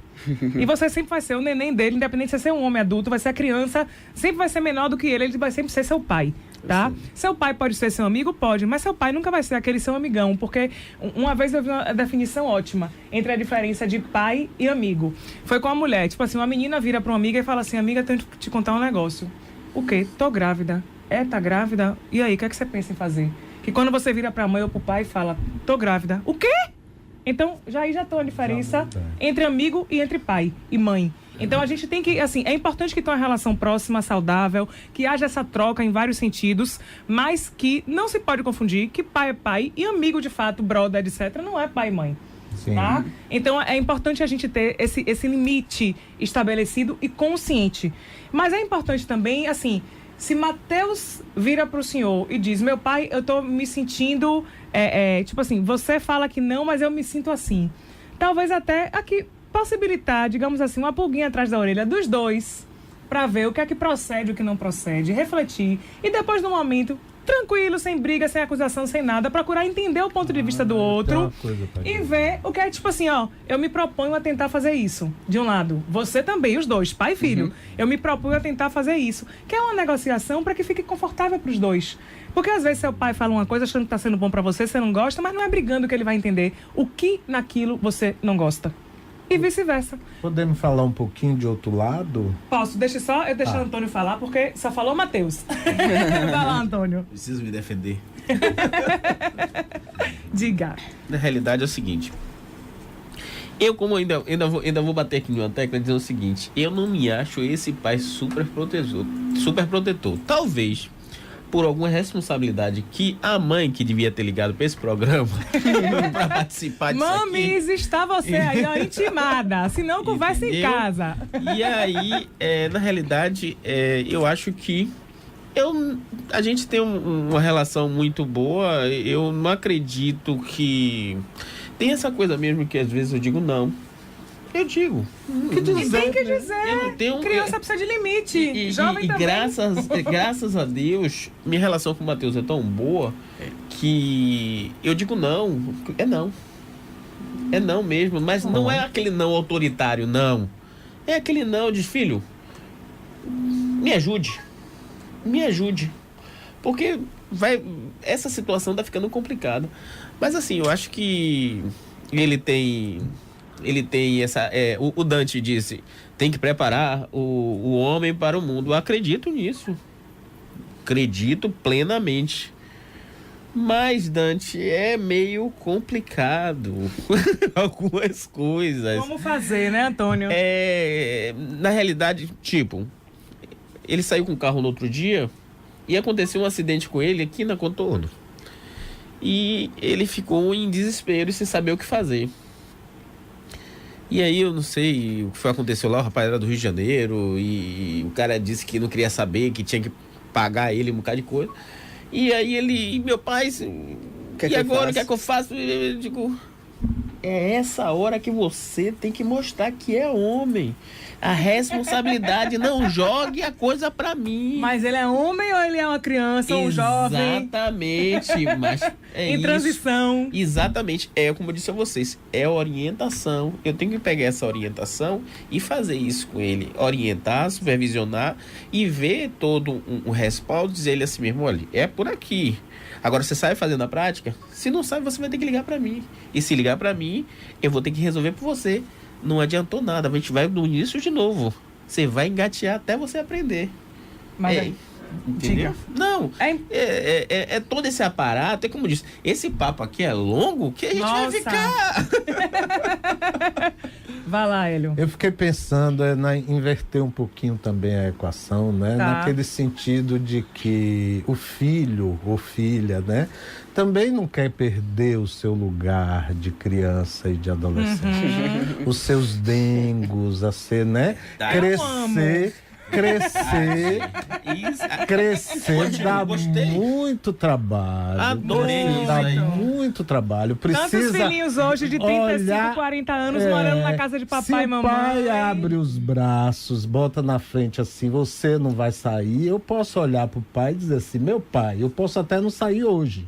Speaker 1: E você sempre vai ser o neném dele, independente de você ser um homem adulto, vai ser a criança, sempre vai ser menor do que ele vai sempre ser seu pai, tá? Seu pai pode ser seu amigo? Pode, mas seu pai nunca vai ser aquele seu amigão, porque uma vez eu vi uma definição ótima entre a diferença de pai e amigo. Foi com a mulher, tipo assim, uma menina vira pra uma amiga e fala assim, amiga, tenho que te contar um negócio. O quê? Tô grávida. Tá grávida? E aí, o que é que você pensa em fazer? Que quando você vira pra mãe ou pro pai e fala, tô grávida. O quê? Então, já tem uma diferença entre amigo e entre pai e mãe. Então, a gente tem que, assim, é importante que tenha uma relação próxima, saudável, que haja essa troca em vários sentidos, mas que não se pode confundir que pai é pai e amigo, de fato, brother, etc., não é pai e mãe.
Speaker 2: Sim.
Speaker 1: Tá? Então, é importante a gente ter esse limite estabelecido e consciente. Mas é importante também, assim, se Matheus vira pro senhor e diz, meu pai, eu tô me sentindo... tipo assim, você fala que não, mas eu me sinto assim. Talvez até aqui possibilitar, digamos assim, uma pulguinha atrás da orelha dos dois, para ver o que é que procede, o que não procede, refletir. E depois, no momento, tranquilo, sem briga, sem acusação, sem nada, procurar entender o ponto de vista do outro e ver o que é, tipo assim, eu me proponho a tentar fazer isso, de um lado. Você também, os dois, pai e filho. Eu me proponho a tentar fazer isso. Que é uma negociação para que fique confortável para os dois. Porque às vezes seu pai fala uma coisa achando que está sendo bom para você, você não gosta, mas não é brigando que ele vai entender o que naquilo você não gosta. E vice-versa.
Speaker 2: Podemos falar um pouquinho de outro lado?
Speaker 1: Posso? Eu deixo o Antônio falar, porque só falou Matheus. Vai lá, Antônio.
Speaker 4: Preciso me defender.
Speaker 1: Diga.
Speaker 4: Na realidade é o seguinte. Eu, como ainda vou bater aqui numa tecla dizendo o seguinte, eu não me acho esse pai super protetor. Talvez por alguma responsabilidade que a mãe que devia ter ligado para esse programa para participar disso
Speaker 1: Mamis, está você aí, intimada. Se não, conversa em casa.
Speaker 4: E aí, na realidade, eu acho que a gente tem uma relação muito boa. Eu não acredito que... Tem essa coisa mesmo que às vezes eu digo não. Eu digo.
Speaker 1: E tem que dizer.
Speaker 4: Eu não tenho,
Speaker 1: criança precisa de limite. Jovem também.
Speaker 4: Graças a Deus, minha relação com o Matheus é tão boa que eu digo não. É não. É não mesmo. Mas não é aquele não autoritário, não. É aquele não de filho, me ajude. Me ajude. Porque essa situação tá ficando complicada. Mas assim, eu acho que ele tem essa... o Dante disse, tem que preparar o homem para o mundo. Eu acredito nisso. Acredito plenamente. Mas, Dante, é meio complicado algumas coisas.
Speaker 1: Como fazer, né, Antônio?
Speaker 4: Na realidade, tipo, ele saiu com o carro no outro dia e aconteceu um acidente com ele aqui na Contorno. E ele ficou em desespero e sem saber o que fazer. E aí eu não sei o que foi aconteceu lá, o rapaz era do Rio de Janeiro e o cara disse que não queria saber, que tinha que pagar ele um bocado de coisa. E aí meu pai, e agora o que é que eu faço? Eu digo, é essa hora que você tem que mostrar que é homem. A responsabilidade, não jogue a coisa pra mim.
Speaker 1: Mas ele é homem ou ele é uma criança, um jovem?
Speaker 4: Exatamente, mas
Speaker 1: em transição.
Speaker 4: Exatamente, como eu disse a vocês, é orientação. Eu tenho que pegar essa orientação e fazer isso com ele. Orientar, supervisionar e ver todo um respaldo, dizer ele assim mesmo, olha, é por aqui. Agora, você sabe fazer na prática? Se não sabe, você vai ter que ligar pra mim. E se ligar pra mim, eu vou ter que resolver por você. Não adiantou nada, a gente vai do início de novo. Você vai engatear até você aprender.
Speaker 1: Mas
Speaker 4: entendeu? Não, é todo esse aparato, é como eu disse, esse papo aqui é longo que a gente vai ficar.
Speaker 1: Vai lá, Hélio.
Speaker 2: Eu fiquei pensando inverter um pouquinho também a equação, né?
Speaker 1: Tá.
Speaker 2: Naquele sentido de que o filho ou filha, né? Também não quer perder o seu lugar de criança e de adolescente. Os seus dengos a ser, né? Crescer dá muito trabalho.
Speaker 4: Adorei
Speaker 2: Dá
Speaker 4: isso aí.
Speaker 2: muito trabalho. Precisa
Speaker 1: Tantos filhinhos hoje de 35, 40 anos morando na casa de papai e mamãe.
Speaker 2: Se o pai abre os braços, bota na frente assim, você não vai sair, eu posso olhar pro pai e dizer assim, meu pai, eu posso até não sair hoje,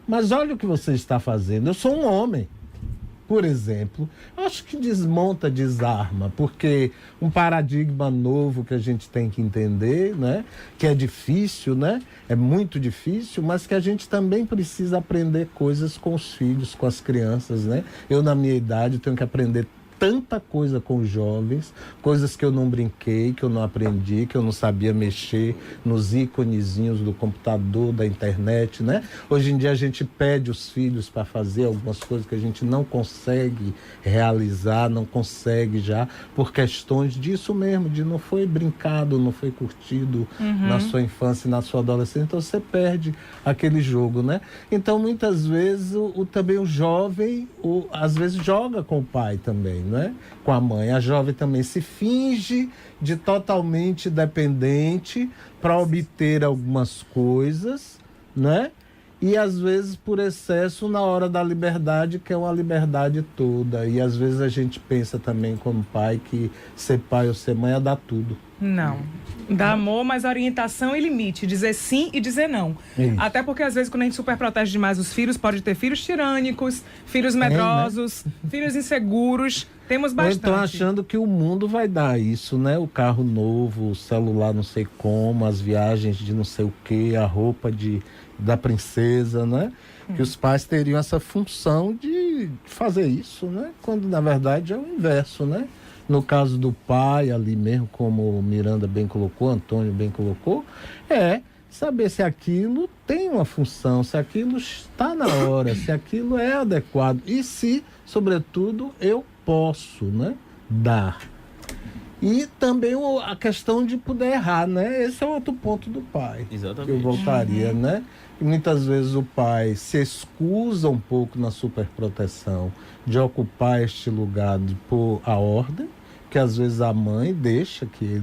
Speaker 2: mas olha o que você está fazendo, eu sou um homem. Por exemplo, acho que desarma, porque um paradigma novo que a gente tem que entender, né? Que é difícil, né? É muito difícil, mas que a gente também precisa aprender coisas com os filhos, com as crianças, né? Eu, na minha idade, tenho que aprender tanta coisa com os jovens, coisas que eu não brinquei, que eu não aprendi, que eu não sabia mexer nos íconezinhos do computador, da internet, né? Hoje em dia a gente pede os filhos para fazer algumas coisas que a gente não consegue realizar, não consegue já, por questões disso mesmo, de não foi brincado, não foi curtido na sua infância e na sua adolescência, então você perde aquele jogo, né? Então muitas vezes também o jovem, às vezes joga com o pai também, né? Com a mãe. A jovem também se finge de totalmente dependente para obter algumas coisas, né? E às vezes por excesso na hora da liberdade, que é uma liberdade toda. E às vezes a gente pensa também como pai que ser pai ou ser mãe é dar tudo.
Speaker 1: Não. Dá amor, mas orientação e limite. Dizer sim e dizer não.
Speaker 2: Isso.
Speaker 1: Até porque, às vezes, quando a gente superprotege demais os filhos, pode ter filhos tirânicos, filhos medrosos, filhos inseguros. Temos bastante.
Speaker 2: Ou então achando que o mundo vai dar isso, né? O carro novo, o celular não sei como, as viagens de não sei o quê, a roupa da princesa, né? Que os pais teriam essa função de fazer isso, né? Quando, na verdade, é o inverso, né? No caso do pai, ali mesmo, como Miranda bem colocou, Antônio bem colocou, é saber se aquilo tem uma função, se aquilo está na hora, se aquilo é adequado e se, sobretudo, eu posso, né, dar. E também a questão de poder errar, né? Esse é outro ponto do pai.
Speaker 4: Exatamente.
Speaker 2: Que eu voltaria, né? E muitas vezes o pai se excusa um pouco na superproteção de ocupar este lugar de pôr a ordem, que às vezes a mãe deixa que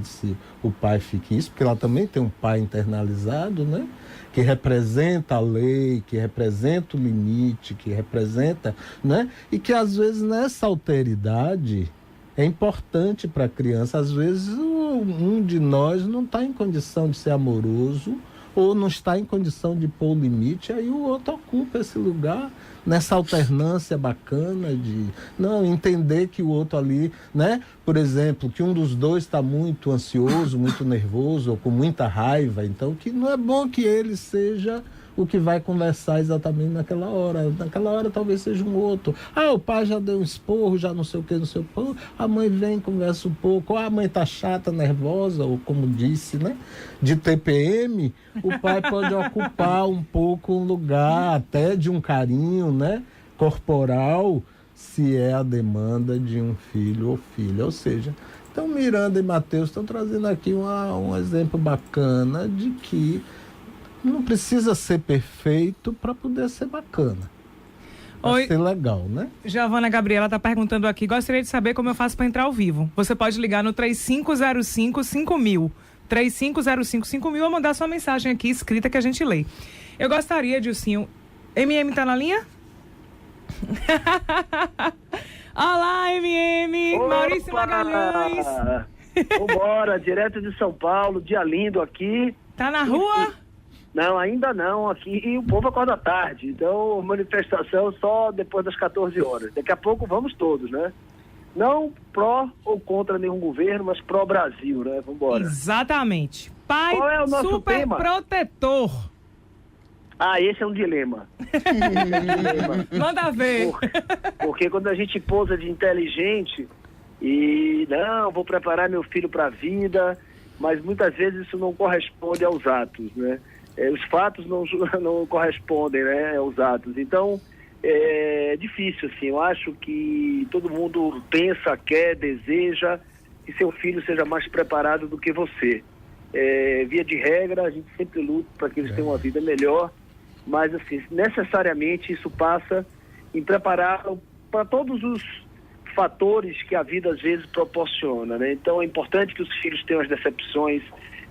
Speaker 2: o pai fique isso, porque ela também tem um pai internalizado, né? Que representa a lei, que representa o limite, que representa, né? E que às vezes nessa alteridade é importante para a criança. Às vezes um de nós não está em condição de ser amoroso ou não está em condição de pôr o limite, aí o outro ocupa esse lugar nessa alternância bacana de não entender que o outro ali, né? Por exemplo, que um dos dois está muito ansioso, muito nervoso ou com muita raiva, então que não é bom que ele seja o que vai conversar exatamente naquela hora. Naquela hora talvez seja um outro. O pai já deu um esporro, já não sei o que, não sei o que. A mãe vem, conversa um pouco. Ou a mãe tá chata, nervosa, ou como disse, né? De TPM, o pai pode ocupar um pouco um lugar, até de um carinho, né? Corporal, se é a demanda de um filho ou filha. Ou seja, então Miranda e Matheus estão trazendo aqui um exemplo bacana de que não precisa ser perfeito para poder ser bacana. Vai ser legal, né?
Speaker 1: Giovana Gabriela está perguntando aqui, gostaria de saber como eu faço para entrar ao vivo. Você pode ligar no 3505-5000. 3505-5000 ou mandar sua mensagem aqui escrita que a gente lê. Eu gostaria, Dilcinho... MM tá na linha? Olá, MM!
Speaker 6: Opa!
Speaker 1: Maurício Magalhães!
Speaker 6: Vambora, direto de São Paulo, dia lindo aqui.
Speaker 1: Tá na rua?
Speaker 6: Não, ainda não, aqui e o povo acorda tarde, então manifestação só depois das 14 horas. Daqui a pouco vamos todos, né? Não pró ou contra nenhum governo, mas pró-Brasil, né? Vambora.
Speaker 1: Exatamente. Pai
Speaker 6: Qual é o nosso
Speaker 1: super
Speaker 6: tema?
Speaker 1: protetor.
Speaker 6: Esse é um dilema.
Speaker 1: Manda ver.
Speaker 6: Porque quando a gente pousa de inteligente e não, vou preparar meu filho para a vida, mas muitas vezes isso não corresponde aos atos, né? Os fatos não correspondem, né, aos atos. Então, é difícil, assim. Eu acho que todo mundo pensa, quer, deseja que seu filho seja mais preparado do que você. Via de regra, a gente sempre luta para que eles tenham uma vida melhor, mas, assim, necessariamente isso passa em prepará-lo para todos os fatores que a vida, às vezes, proporciona, né? Então, é importante que os filhos tenham as decepções,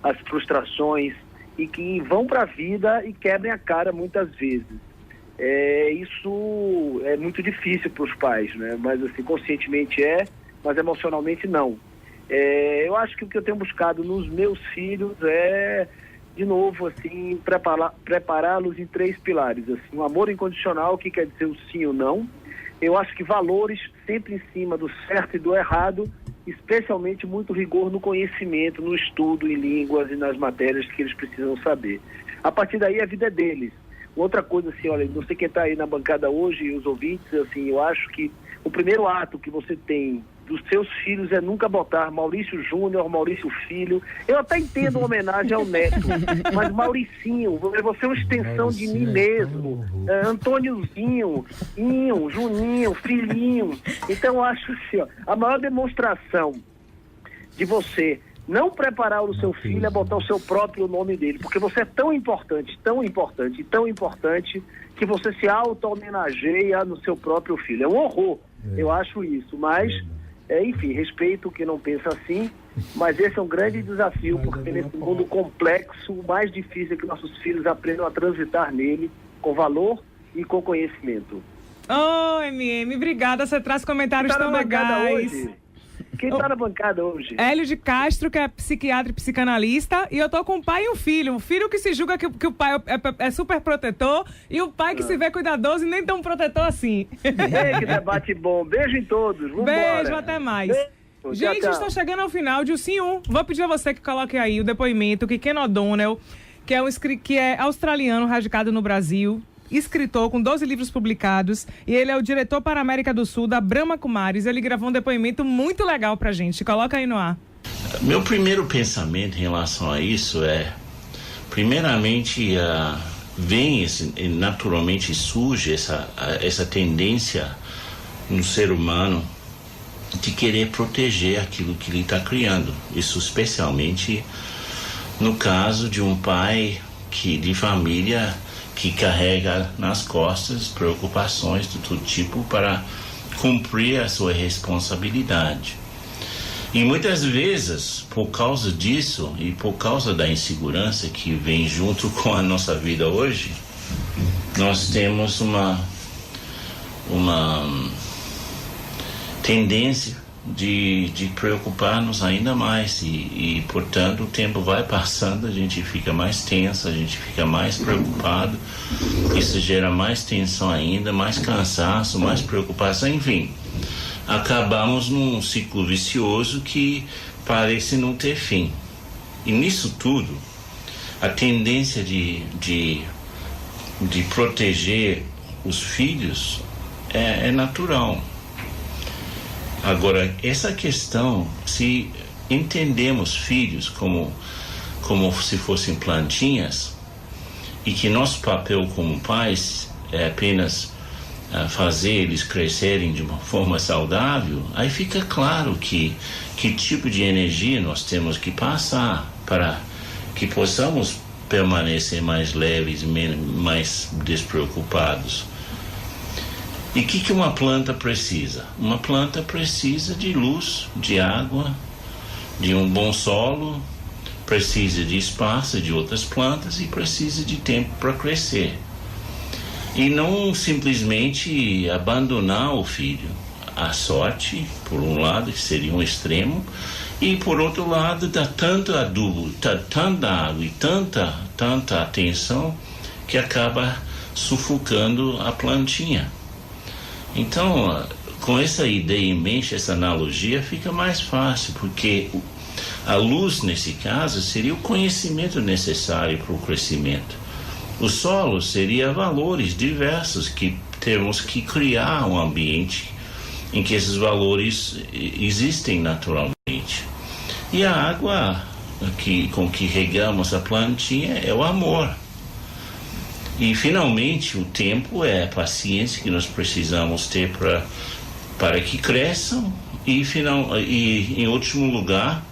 Speaker 6: as frustrações, e que vão para a vida e quebrem a cara muitas vezes. Isso é muito difícil para os pais, né? Mas, assim, conscientemente mas emocionalmente não. Eu acho que o que eu tenho buscado nos meus filhos é, de novo, assim, prepará-los em 3 pilares. Assim, um amor incondicional, que quer dizer o sim ou não. Eu acho que valores sempre em cima do certo e do errado, especialmente muito rigor no conhecimento, no estudo em línguas e nas matérias que eles precisam saber. A partir daí, a vida é deles. Outra coisa, assim, olha, não sei quem está aí na bancada hoje e os ouvintes, assim, eu acho que o primeiro ato que você tem dos seus filhos é nunca botar Maurício Júnior, Maurício Filho. Eu até entendo uma homenagem ao neto, mas Mauricinho, você é uma extensão de mim mesmo. Antôniozinho, Inho, Juninho, Filhinho. Então eu acho assim, a maior demonstração de você não preparar o seu filho é botar o seu próprio nome dele, porque você é tão importante, tão importante, tão importante, que você se auto-homenageia no seu próprio filho. É um horror, eu acho isso, mas... enfim, respeito quem não pensa assim, mas esse é um grande desafio, porque nesse mundo complexo, o mais difícil é que nossos filhos aprendam a transitar nele com valor e com conhecimento.
Speaker 1: MM, obrigada, você traz comentários tão legais.
Speaker 6: Quem está na bancada hoje?
Speaker 1: Hélio de Castro, que é psiquiatra e psicanalista, e eu tô com um pai e um filho. O filho que se julga que o pai é super protetor, e o pai que se vê cuidadoso e nem tão protetor assim.
Speaker 6: Que debate bom. Beijo em todos. Vambora.
Speaker 1: Beijo, até mais.
Speaker 6: Beijo.
Speaker 1: Gente,
Speaker 6: Tchau.
Speaker 1: estou chegando ao final de Dilcinho. Vou pedir a você que coloque aí o depoimento que Ken O'Donnell, que é australiano, radicado no Brasil, escritor com 12 livros publicados, e ele é o diretor para a América do Sul da Brahma Kumaris. Ele gravou um depoimento muito legal pra gente. Coloca aí no ar.
Speaker 7: Meu primeiro pensamento em relação a isso primeiramente, naturalmente surge essa tendência no ser humano de querer proteger aquilo que ele está criando. Isso especialmente no caso de um pai de família que carrega nas costas preocupações de todo tipo para cumprir a sua responsabilidade. E muitas vezes, por causa disso e por causa da insegurança que vem junto com a nossa vida hoje, nós temos uma tendência de preocupar-nos ainda mais e, portanto, o tempo vai passando, a gente fica mais tenso, a gente fica mais preocupado, isso gera mais tensão ainda, mais cansaço, mais preocupação, enfim, acabamos num ciclo vicioso que parece não ter fim. E nisso tudo, a tendência de de proteger os filhos é natural. Agora, essa questão, se entendemos filhos como se fossem plantinhas, e que nosso papel como pais é apenas fazer eles crescerem de uma forma saudável, aí fica claro que tipo de energia nós temos que passar para que possamos permanecer mais leves, mais despreocupados. E o que uma planta precisa? Uma planta precisa de luz, de água, de um bom solo, precisa de espaço de outras plantas e precisa de tempo para crescer. E não simplesmente abandonar o filho à sorte, por um lado, que seria um extremo, e por outro lado, dar tanto adubo, tanta água e tanta atenção que acaba sufocando a plantinha. Então, com essa ideia em mente, essa analogia, fica mais fácil, porque a luz, nesse caso, seria o conhecimento necessário para o crescimento. O solo seria valores diversos que temos que criar um ambiente em que esses valores existem naturalmente. E a água com que regamos a plantinha é o amor. E, finalmente, o tempo é a paciência que nós precisamos ter para que cresçam. E, em último lugar,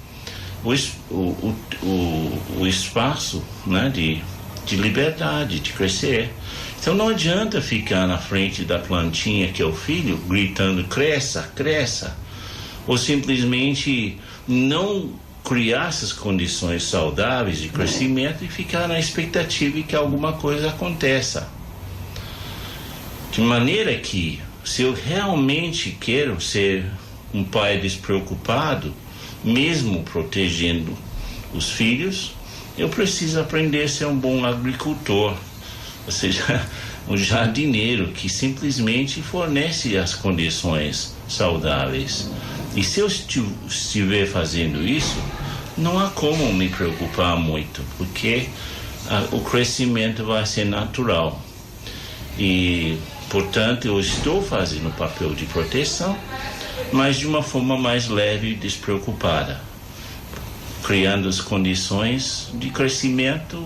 Speaker 7: o espaço, né, de liberdade, de crescer. Então não adianta ficar na frente da plantinha, que é o filho, gritando cresça, cresça, ou simplesmente não criar essas condições saudáveis de crescimento e ficar na expectativa de que alguma coisa aconteça. De maneira que, se eu realmente quero ser um pai despreocupado, mesmo protegendo os filhos, eu preciso aprender a ser um bom agricultor, ou seja, um jardineiro que simplesmente fornece as condições saudáveis. E se eu estiver fazendo isso, não há como me preocupar muito, porque o crescimento vai ser natural. E, portanto, eu estou fazendo o papel de proteção, mas de uma forma mais leve e despreocupada, criando as condições de crescimento,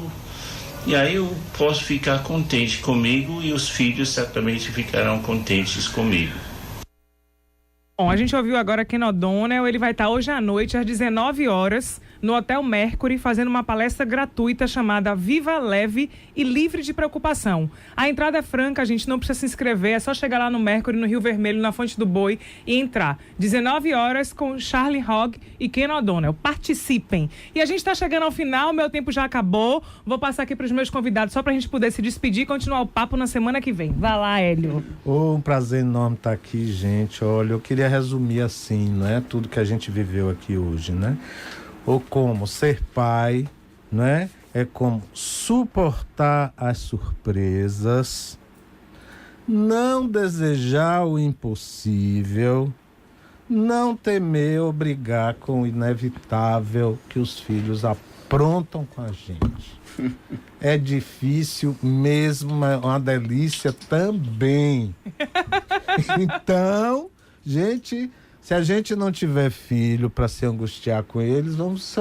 Speaker 7: e aí eu posso ficar contente comigo e os filhos certamente ficarão contentes comigo.
Speaker 1: Bom, a gente ouviu agora Ken O'Donnell. Ele vai estar hoje à noite, às 19 horas, no Hotel Mercury, fazendo uma palestra gratuita chamada Viva Leve e Livre de Preocupação. A entrada é franca, a gente não precisa se inscrever, é só chegar lá no Mercury, no Rio Vermelho, na Fonte do Boi, e entrar. 19 horas com Charlie Hogg e Ken O'Donnell. Participem! E a gente está chegando ao final, meu tempo já acabou. Vou passar aqui para os meus convidados, só para a gente poder se despedir e continuar o papo na semana que vem. Vai lá, Hélio.
Speaker 2: Um prazer enorme estar aqui, gente. Olha, eu queria resumir assim, não é? Tudo que a gente viveu aqui hoje, né? Ou como ser pai, né? É como suportar as surpresas, não desejar o impossível, não temer ou brigar com o inevitável que os filhos aprontam com a gente. É difícil mesmo, é uma delícia também. Então, gente, se a gente não tiver filho para se angustiar com eles, vamos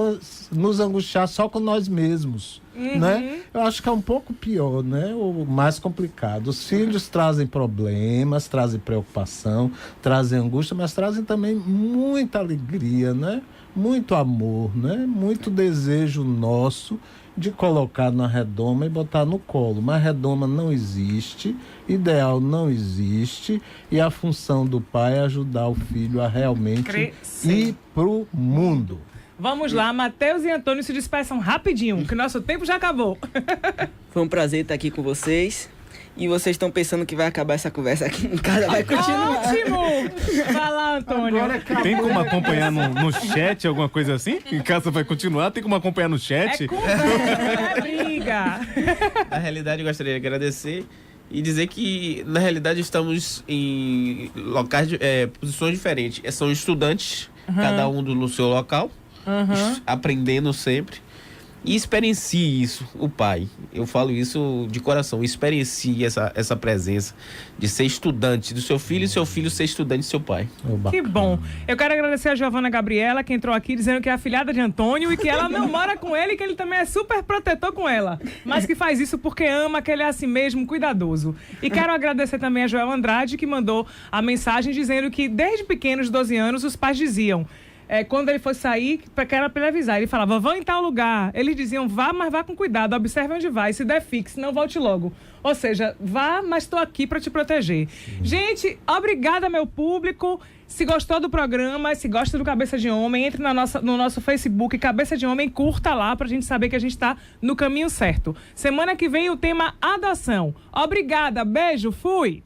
Speaker 2: nos angustiar só com nós mesmos, né? Eu acho que é um pouco pior, né? O mais complicado. Os filhos trazem problemas, trazem preocupação, trazem angústia, mas trazem também muita alegria, né? Muito amor, né? Muito desejo nosso de colocar na redoma e botar no colo. Mas redoma não existe, ideal não existe, e a função do pai é ajudar o filho a realmente ir pro mundo.
Speaker 1: Vamos lá, Matheus e Antônio se despeçam rapidinho, que nosso tempo já acabou.
Speaker 3: Foi um prazer estar aqui com vocês. E vocês estão pensando que vai acabar essa conversa aqui em casa, vai continuar.
Speaker 1: Ótimo! Vai lá, Antônio.
Speaker 8: Tem como acompanhar no chat, alguma coisa assim? Em casa vai continuar? Tem como acompanhar no chat?
Speaker 1: É conversa, não é briga.
Speaker 4: Na realidade, eu gostaria de agradecer e dizer que, na realidade, estamos em locais, posições diferentes. São estudantes, cada um no seu local, aprendendo sempre. E experiencie isso, o pai. Eu falo isso de coração. Experiencie essa presença de ser estudante do seu filho e seu filho ser estudante do seu pai.
Speaker 1: Que bom. Eu quero agradecer a Giovana Gabriela, que entrou aqui dizendo que é a afilhada de Antônio e que ela não mora com ele e que ele também é super protetor com ela. Mas que faz isso porque ama, que ele é assim mesmo, cuidadoso. E quero agradecer também a Joel Andrade, que mandou a mensagem dizendo que desde pequenos, 12 anos, os pais diziam... quando ele fosse sair, que era pra ele avisar. Ele falava, vão em tal lugar. Eles diziam, vá, mas vá com cuidado, observe onde vai. Se der fixe, não volte logo. Ou seja, vá, mas estou aqui para te proteger. Gente, obrigada, meu público. Se gostou do programa, se gosta do Cabeça de Homem, entre no nosso Facebook, Cabeça de Homem, curta lá pra gente saber que a gente tá no caminho certo. Semana que vem o tema adoção. Obrigada, beijo, fui!